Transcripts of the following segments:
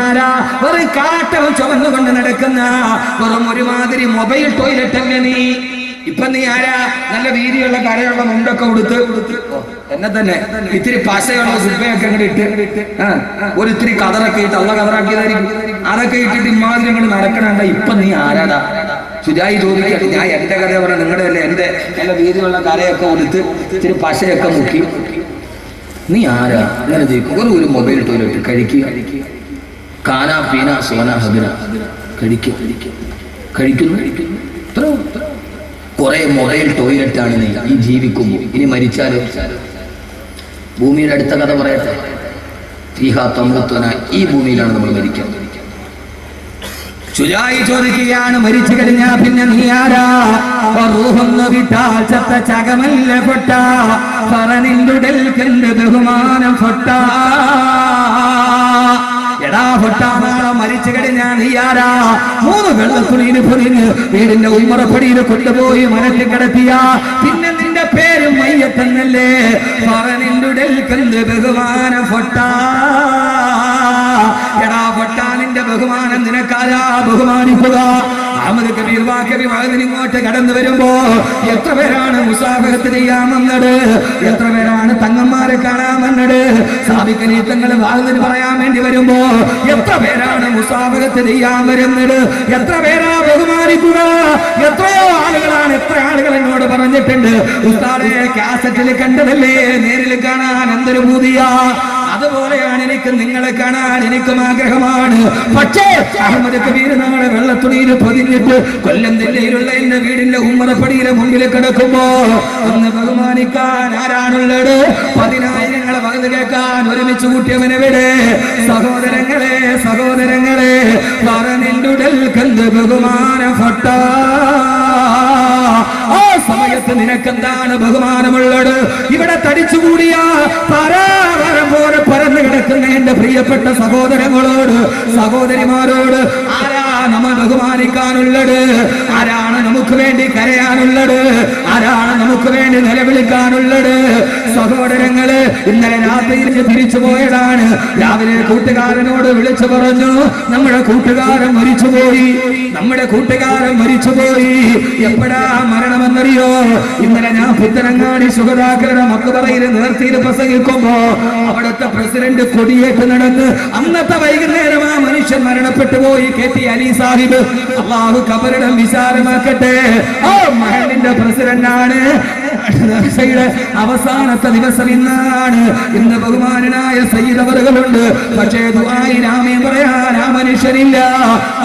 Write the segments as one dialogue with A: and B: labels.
A: ആരാ? വെറും കാട്ടവും ചുമന്നുകൊണ്ട് നടക്കുന്ന വെറും ഒരുമാതിരി മൊബൈൽ ടോയ്ലറ്റ് അല്ലേ നീ? ഇപ്പൊ നീ ആരാ? നല്ല വീതിയുള്ള കരയുള്ള മുണ്ടൊക്കെ കൊടുത്ത് എന്നെ തന്നെ ഇത്തിരി പശയുള്ള സുബയൊക്കെ അങ്ങോട്ട് ഇട്ട് ഒരു ഇത്തിരി കതറൊക്കെ ഇട്ട് അള്ള കതറാക്കിയതായിരിക്കും. അതൊക്കെ ഇട്ടിട്ട് ഇമാതിരി അങ്ങോട്ട് നടക്കണണ്ട. ഇപ്പൊ നീ ആരാടാ? ശുചായി ചോദിക്കട്ടെ. ഞാൻ എന്റെ കഥ പറഞ്ഞ നിങ്ങളുടെ അല്ലേ? എന്റെ നല്ല വീതിയുള്ള കരയൊക്കെ കൊടുത്ത് ഇത്തിരി പശയൊക്കെ മുക്കി നീ ആരാ? അങ്ങനെ ചോദിക്കും. ഒരു മൊബൈൽ ടോയ്ലറ്റ് കഴിക്കുക, കാനാ പീന സോന ഹബിന കഴിക്കുന്നു. കുറെ മൊബൈൽ ടോയ്ലറ്റ് ആണ് നീ ഈ ജീവിക്കുമ്പോൾ. ഇനി മരിച്ചാലോ? ഭൂമിയുടെ അടുത്ത കഥ പറയട്ടെ. ഫീഹാ തമുത്തുന, ഈ ഭൂമിയിലാണ് നമ്മൾ മരിക്കാൻ. ശുജായി ചോദിക്കുകയാണ്, മരിച്ചു കഴിഞ്ഞാ പിന്നെ നീ ആരാ? റൂഹൊന്ന് വിട്ടാൽ ചത്ത ചകമല്ല പൊട്ട, പറനിന്റുടൽക്കെന്ത് ബഹുമാനം പൊട്ട. എടാ പൊട്ടാനാളെ മരിച്ചു കഴിഞ്ഞാ നീ ആരാ? 3 വെള്ളത്തുണിയിൽ പൊതിഞ്ഞ് വീടിന്റെ ഉമ്മറപ്പടിയിൽ കൊണ്ടുപോയി മനസ്സിൽ കിടത്തിയ പിന്നെ നിന്റെ പേര് മയ്യത്തെന്നല്ലേ? പറനിന്റുടൽക്കെന്ത് ബഹുമാനം പൊട്ട. എടാ പൊട്ടാ, നിന്റെ ബഹുമാനം നിനക്കാരാ ബഹുമാനിക്കുക? അഹമ്മദ് കബീർ വാക്കബി ഇങ്ങോട്ട് കടന്നു വരുമ്പോ എത്ര പേരാണ് മുസാഫഹത്ത് ചെയ്യാൻ വന്നത്? എത്ര പേരാണ് തങ്ങന്മാരെ കാണാൻ വന്നത്? സാബിക്കനീത്തങ്ങൾ വാതിന് പറയാൻ വേണ്ടി വരുമ്പോ എത്ര പേരാണ് മുസാഫഹത്ത് ചെയ്യാൻ വരുന്നത്? എത്ര പേരാ ബഹുമാനിക്കുക? എത്രയോ ആളുകളാണ്. എത്ര ആളുകൾ എന്നോട് പറഞ്ഞിട്ടുണ്ട്, ഉസ്താദേ കാസറ്റിൽ കണ്ടതല്ലേ, നേരിൽ കാണാൻ എന്തൊരു പൂതിയാ. അതുപോലെയാണ് എനിക്ക് നിങ്ങളെ കാണാൻ എനിക്കും ആഗ്രഹമാണ്. പക്ഷേ അഹമ്മദ് കബീർ നാളെ വെള്ളത്തുണിയിൽ പൊതിഞ്ഞിട്ട് കൊല്ലം ജില്ലയിലുള്ള എന്റെ വീടിന്റെ ഉമ്മറപ്പടിയിലെ മുമ്പിൽ കിടക്കുമ്പോ ഒന്ന് ബഹുമാനിക്കാൻ ആരാണുള്ളത്? 10,000 വകുത് കേൾക്കാൻ ഒരുമിച്ച് കൂട്ടിയവനെവിടെ? സഹോദരങ്ങളെ പറഞ്ഞിട്ടുടൽക്കെന്ത് ബഹുമാനം പൊട്ട. ആ സമയത്ത് നിനക്കെന്താണ് ബഹുമാനമുള്ളത്? ഇവിടെ തടിച്ചുകൂടിയ പരാവരം പോലെ പരന്നു കിടക്കുന്ന എന്റെ പ്രിയപ്പെട്ട സഹോദരങ്ങളോട്, സഹോദരിമാരോട് ആരാ നമ്മൾ ബഹുമാനിക്കാനുള്ളത്? ആരാണ് നമുക്ക് വേണ്ടി കരയാനുള്ളത്? ആരാണ് നമുക്ക് വേണ്ടി നിലവിളിക്കാനുള്ളത്? സഹോദരങ്ങള്, ഇന്നലെ രാത്രിയിൽ തിരിച്ചു പോയതാണ്. രാവിലെ കൂട്ടുകാരനോട് വിളിച്ചു പറഞ്ഞു, നമ്മുടെ കൂട്ടുകാരൻ മരിച്ചുപോയി. എപ്പോഴാ മരണമെന്നറിയോ? ഇന്നലെ ഞാൻ പുത്തനങ്ങാടി സുഗതാക്കളുടെ മക്ബറയിൽ നേർച്ചയിൽ പ്രസംഗിക്കുമ്പോ അവിടുത്തെ പ്രസിഡന്റ് കൊടിയേറ്റ് നടന്ന് അന്നത്തെ വൈകുന്നേരം ആ മനുഷ്യൻ മരണപ്പെട്ടു പോയി. KT അലി സാഹിബ്, അള്ളാഹു ഖബറിടം വിശാലമാക്കട്ടെ. ആ മഹലിന്റെ പ്രസിഡന്റാണ്. അവസാനത്തെ ദിവസം ഇന്നാണ്. ഇന്ന് ബഹുമാനായ സയ്യിദ് അവറുകളുണ്ട്. പക്ഷേ ദുആഇ രാമേ പറയാൻ ആ മനുഷ്യനില്ല.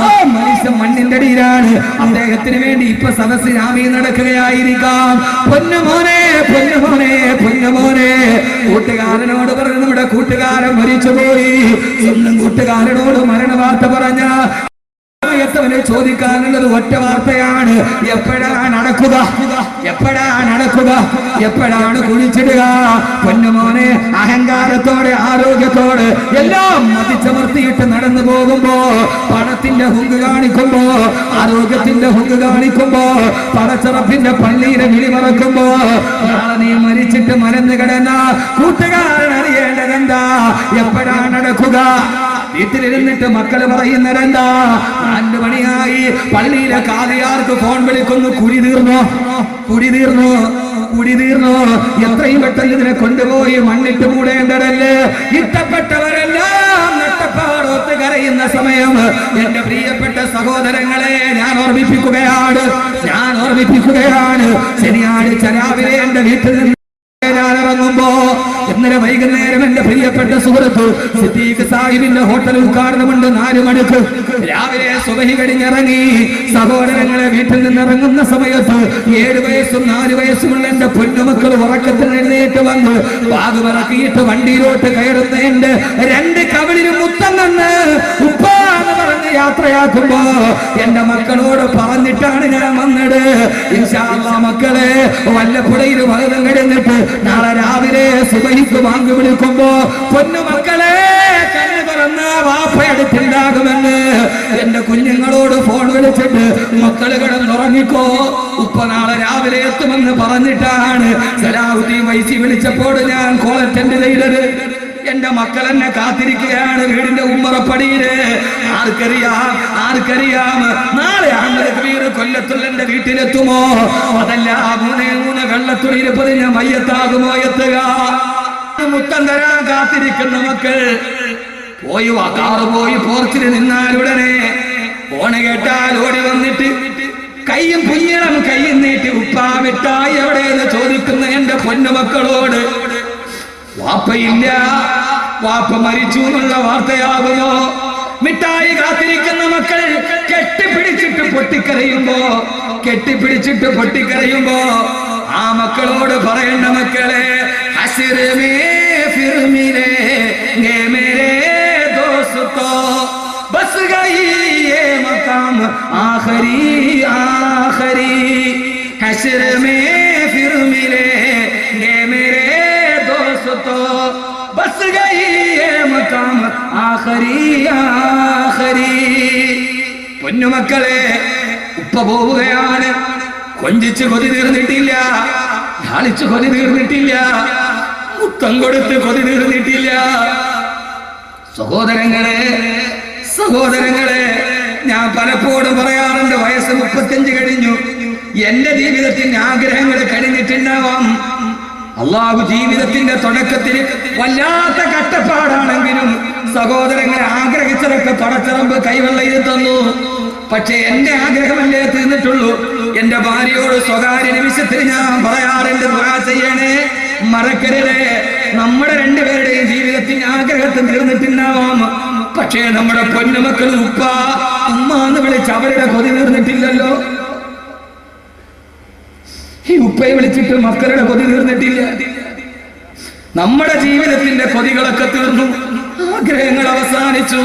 A: ആ മനുഷ്യൻ മണ്ണിന്റെ അടിയിലാണ്. അദ്ദേഹത്തിന് വേണ്ടി ഇപ്പൊ സദസ്സിൽ രാമേ നടക്കുകയായിരിക്കാം. പൊന്നുമോനെ കൂട്ടുകാരനോട് പറഞ്ഞു, നമ്മുടെ കൂട്ടുകാരൻ മരിച്ചുപോയി. സ്വന്തം കൂട്ടുകാരനോട് മരണവാർത്ത പറഞ്ഞ സമയത്തവന് ചോദിക്കാനുള്ളത് ഒറ്റ വാർത്തയാണ്, എപ്പോഴാണ് നടക്കുക, എപ്പോഴാണ് കുഴിച്ചിടുക? പൊന്നുമോനെ, അഹങ്കാരത്തോടെ ആരോഗ്യത്തോടെ എല്ലാം മതിച്ചമർത്തിയിട്ട് നടന്നു പോകുമ്പോ, പണത്തിന്റെ ഹുങ്ക് കാണിക്കുമ്പോ, ആരോഗ്യത്തിന്റെ ഹുങ്ക് കാണിക്കുമ്പോ, പടച്ചറപ്പിന്റെ പള്ളിയിലെ വിളി മറക്കുമ്പോ, നാളെ നീ മരിച്ചിട്ട് മരന്ന് കിടന്ന കൂട്ടുകാരൻ അറിയേണ്ടതെന്താ? എപ്പോഴാണ് നടക്കുക? വീട്ടിലിരുന്നിട്ട് മക്കള് പറയുന്നതെന്താ? 2 മണിയായി, പള്ളിയിലെ കാതിയാർക്ക് ഫോൺ വിളിക്കുന്നു, കുടി തീർന്നു. എത്രയും പെട്ടെന്ന് ഇതിനെ കൊണ്ടുപോയി മണ്ണിട്ട് മൂടേണ്ടതല്ലേ? ഇഷ്ടപ്പെട്ടവരെല്ലാം നട്ടപ്പാടോത്ത് കരയുന്ന സമയം എന്റെ പ്രിയപ്പെട്ട സഹോദരങ്ങളെ ഞാൻ ഓർമ്മിപ്പിക്കുകയാണ്. ശനിയാഴ്ച രാവിലെ എന്റെ വീട്ടിൽ നിന്ന് ഞാൻ ഇറങ്ങുമ്പോ, ഇന്നലെ വൈകുന്നേരം എന്റെ പ്രിയപ്പെട്ട സുഹൃത്ത് സിദ്ദീഖ് സാഹിബിന്റെ ഹോട്ടൽ ഉദ്ഘാടനമുണ്ട്. 4 മണിക്ക് രാവിലെ സുബഹി കഴിഞ്ഞിറങ്ങി. സഹോദരങ്ങളെ, വീട്ടിൽ നിന്ന് ഇറങ്ങുന്ന സമയത്ത് 7 വയസ്സും 4 വയസ്സുമുള്ള എന്റെ പൊന്നുമക്കൾ ഉറക്കത്തിൽ എഴുന്നേറ്റ് വന്ന് ബാഗ് പറക്കിയിട്ട് വണ്ടിയിലോട്ട് കയറുന്ന എന്റെ 2 കവിളിലും മുത്തം നിന്ന് ഉപ്പാന്ന് പറഞ്ഞ് യാത്രയാക്കുമ്പോ എന്റെ മക്കളോട് പറഞ്ഞിട്ടാണ് ഞാൻ വന്നത്. ഇൻഷാ അല്ലാഹ് മക്കളെ, വല്ലപ്പുഴയിൽ വകതം കിടന്നിട്ട് നാളെ രാവിലെ സുബഹിക്ക് വാങ്ങി വിളിക്കുമ്പോ പൊന്നുമക്കളെ കണ്ണ് തുറന്ന് വാപ്പയടുത്തുണ്ടാകുമെന്ന് എന്റെ കുഞ്ഞുങ്ങളോട് ഫോൺ വിളിച്ചിട്ട് മക്കള് കിടന്നുറങ്ങിക്കോ, ഉപ്പ നാളെ രാവിലെ എത്തുമെന്ന് പറഞ്ഞിട്ടാണ് സലാഹുദ്ദീൻ വൈസി വിളിച്ചപ്പോൾ ഞാൻ കോൾ അറ്റൻഡ് ചെയ്തത്. എന്റെ മക്കൾ എന്നെ കാത്തിരിക്കുകയാണ് വീടിന്റെ ഉമ്മറപ്പടിയില്. ആർക്കറിയാം നാളെ അഹമ്മദ് കബീർ കൊല്ലത്തുള്ള എന്റെ വീട്ടിലെത്തുമോ, അതല്ല 3 വെള്ളത്തുള്ളിയിൽ പൊതിഞ്ഞ മയ്യത്താകുമോ എത്തുക. മുത്തം തരാൻ കാത്തിരിക്കുന്ന മക്കൾ പോയി കാറ് പോയി പോർച്ചിൽ നിന്നാലുടനെ ഫോണ് കേട്ടാൽ ഓടി വന്നിട്ട് കയ്യും പുയ്യണം കയ്യും നീട്ടി ഉപ്പാ മിഠായി എവിടെയെന്ന് ചോദിക്കുന്ന എന്റെ പൊന്നുമക്കളോട് വാപ്പയില്ല, വാപ്പ മരിച്ചു എന്നുള്ള വാർത്തയാകുമോ? മിഠായി കാത്തിരിക്കുന്ന മക്കൾ കെട്ടിപ്പിടിച്ചിട്ട് പൊട്ടിക്കരയുമ്പോ ആ മക്കളോട് പറയേണ്ട മക്കളെ ഹശ്ർ മേ ഫിർ മിലേംഗെ മേരെ ദോസ്തോ ബസ് ഗയി യേ മഖാം ആഖിരി ഹശ്ർ മേ ഫിർ മിലേംഗെ മേരെ ദോസ്തോ ബസ് ഗയി യേ മഖാം ആഖിരി. പൊന്നുമക്കളെ, ഉപ്പ പോവുകയാണ്. കൊഞ്ചിച്ച് കൊതി തീർന്നിട്ടില്ല, ലാളിച്ച് കൊതി തീർന്നിട്ടില്ല, മുത്തം കൊടുത്ത് കൊതി തീർന്നിട്ടില്ല. സഹോദരങ്ങളെ, ഞാൻ പലപ്പോഴും പറയാറുണ്ട്, വയസ്സ് 35 കഴിഞ്ഞു. എന്റെ ജീവിതത്തിന്റെ ആഗ്രഹങ്ങൾ കഴിഞ്ഞിട്ടുണ്ടാവാം. അള്ളാഹു ജീവിതത്തിന്റെ തുടക്കത്തിൽ വല്ലാത്ത കഷ്ടപ്പാടാണെങ്കിലും സഹോദരങ്ങളെ ആഗ്രഹിച്ചതൊക്കെ പടച്ചിറമ്പ് കൈവെള്ളയിൽ തന്നു. പക്ഷെ എന്റെ ആഗ്രഹമല്ലേ തീർന്നിട്ടുള്ളൂ. എന്റെ ഭാര്യയോട് സ്വകാര്യ നിമിഷത്തിൽ ഞാൻ പറയാറുണ്ട്, ദുആ ചെയ്യണേ, മറക്കരുതേ. നമ്മുടെ രണ്ടുപേരുടെയും ജീവിതത്തിന്റെ ആഗ്രഹത്തിൽ തീർന്നിട്ടുണ്ടാവാം. പക്ഷേ നമ്മുടെ പൊന്നുമക്കൾ ഉപ്പ ഉമ്മ എന്ന് വിളിച്ച് അവരുടെ കൊതി തീർന്നിട്ടില്ലല്ലോ. ഈ ഉപ്പയെ വിളിച്ചിട്ട് മക്കളുടെ കൊതി തീർന്നിട്ടില്ല. നമ്മുടെ ജീവിതത്തിന്റെ കൊതികളൊക്കെ തീർന്നു, ആഗ്രഹങ്ങൾ അവസാനിച്ചു.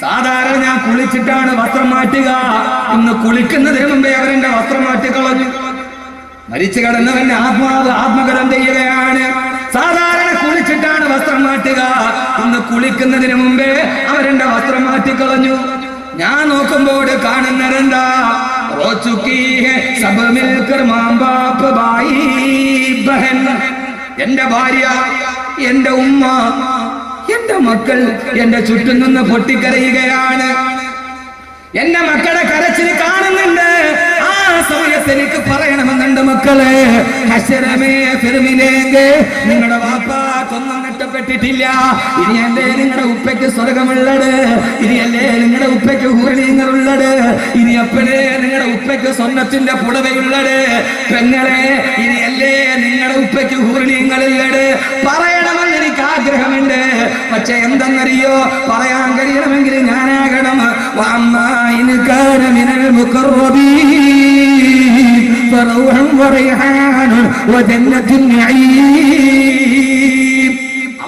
A: സാധാരണ ഞാൻ കുളിച്ചിട്ടാണ് വസ്ത്രം മാറ്റുക. ഇന്ന് കുളിക്കുന്നതിന് മുമ്പേ അവരെന്റെ വസ്ത്രം മാറ്റിക്കളഞ്ഞു. മരിച്ചു കിടന്നവന്റെ ആത്മകഥം ചെയ്യുകയാണ്. സാധാരണ കുളിച്ചിട്ടാണ് വസ്ത്രം മാറ്റുക. ഇന്ന് കുളിക്കുന്നതിന് മുമ്പേ അവരെന്റെ വസ്ത്രം മാറ്റിക്കളഞ്ഞു. ഞാൻ നോക്കുമ്പോൾ കാണുന്നതെന്താ? എന്റെ ഭാര്യ, എന്റെ ഉമ്മ, എന്റെ മക്കൾ എന്റെ ചുറ്റും നിന്ന് പൊട്ടിക്കരയുകയാണ്. എന്റെ മക്കളെ കരച്ചിൽ കാണുന്നുണ്ട്. ആ സമയത്ത് എനിക്ക് പറയണമെന്നുണ്ട്, മക്കളെ, നിങ്ങളുടെ വാപ്പാക്കൊന്നും നഷ്ടപ്പെട്ടിട്ടില്ല. ഇനിയല്ലേ നിങ്ങളുടെ ഉപ്പയ്ക്ക് സ്വർഗമുള്ളത്, ഇനിയല്ലേ നിങ്ങളുടെ ഉപ്പയ്ക്ക് ഹൂർണീങ്ങളുള്ളത്, ഇനി എപ്പോഴേ നിങ്ങളുടെ ഉപ്പയ്ക്ക് സ്വർണ്ണത്തിന്റെ പുടവയുള്ളത്. പെങ്ങളെ, ഇനിയല്ലേ നിങ്ങളുടെ ഉപ്പയ്ക്ക് ഹൂർണീങ്ങളുള്ളത്. പറയണമെന്ന് എനിക്ക് ആഗ്രഹമുണ്ട്. പക്ഷെ എന്തെന്നറിയോ, പറയാൻ കഴിയണമെങ്കിൽ ഞാനാകണം.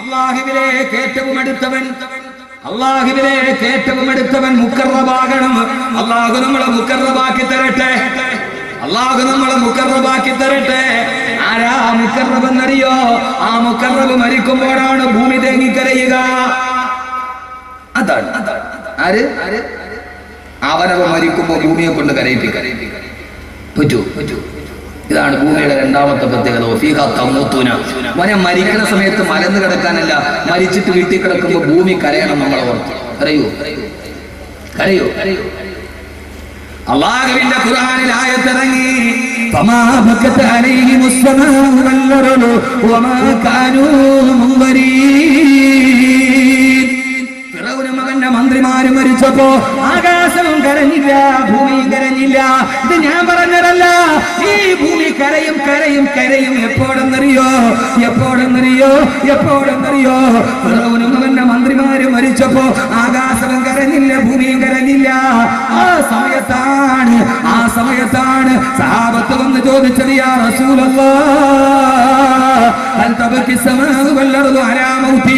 A: അല്ലാഹുവിലേക്ക് ഏറ്റവും അടുത്തവൻ മുഖർറബാകണം. അല്ലാഹു നമ്മളെ മുഖർറബാക്കി തരട്ടെ. ആരാ മുഖർറബ് എന്നറിയോ? ആ മുഖർറബ് മരിക്കുമ്പോഴാണ് ഭൂമി തേങ്ങിക്കരയുക. അതാണ് ആര്? അവനവ മരിക്കുമ്പോ ഭൂമിയെ കൊണ്ട് കരയിപ്പിക്കാൻ പറ്റൂ. ഇതാണ് ഭൂമിയുടെ രണ്ടാമത്തെ പ്രത്യേകത. മോനെ, മരിക്കുന്ന സമയത്ത് മലന്ന് കിടക്കാനല്ല, മരിച്ചിട്ട് വീട്ടിൽ കിടക്കുമ്പോ ഭൂമി കരയണം. നമ്മളെ ഓർത്ത് കരയോ? അല്ലാഹുവിന്റെ ഖുർആനിൽ ആയത്തിറങ്ങി, ഫമാ ബക്കത് അലൈഹിമുസ് സമാഉ വൽ അർളു വമാ കാനൂ മുൻവരീൻ. ഫിറൗനും അവന്റെ മന്ത്രിമാരും മരിച്ചപ്പോ ആകാശവും കരഞ്ഞില്ല, ഭൂമിയും കരഞ്ഞില്ല. ഇത് ഞാൻ പറഞ്ഞതല്ല. ഈ ഭൂമി കരയും. എപ്പോഴെന്നറിയോ? ഫിറൗനും അവന്റെ മന്ത്രിമാരും മരിച്ചപ്പോ ആകാശവും കരഞ്ഞില്ല, ഭൂമിയും കരഞ്ഞില്ല. ആ സമയത്താണ് സഹാബത്ത് വന്ന് ചോദിച്ചത്, യാ റസൂലല്ലാഹ്, ഹൽ തബക്കി സമാഉ വൽ അർളു അലാ മൗതി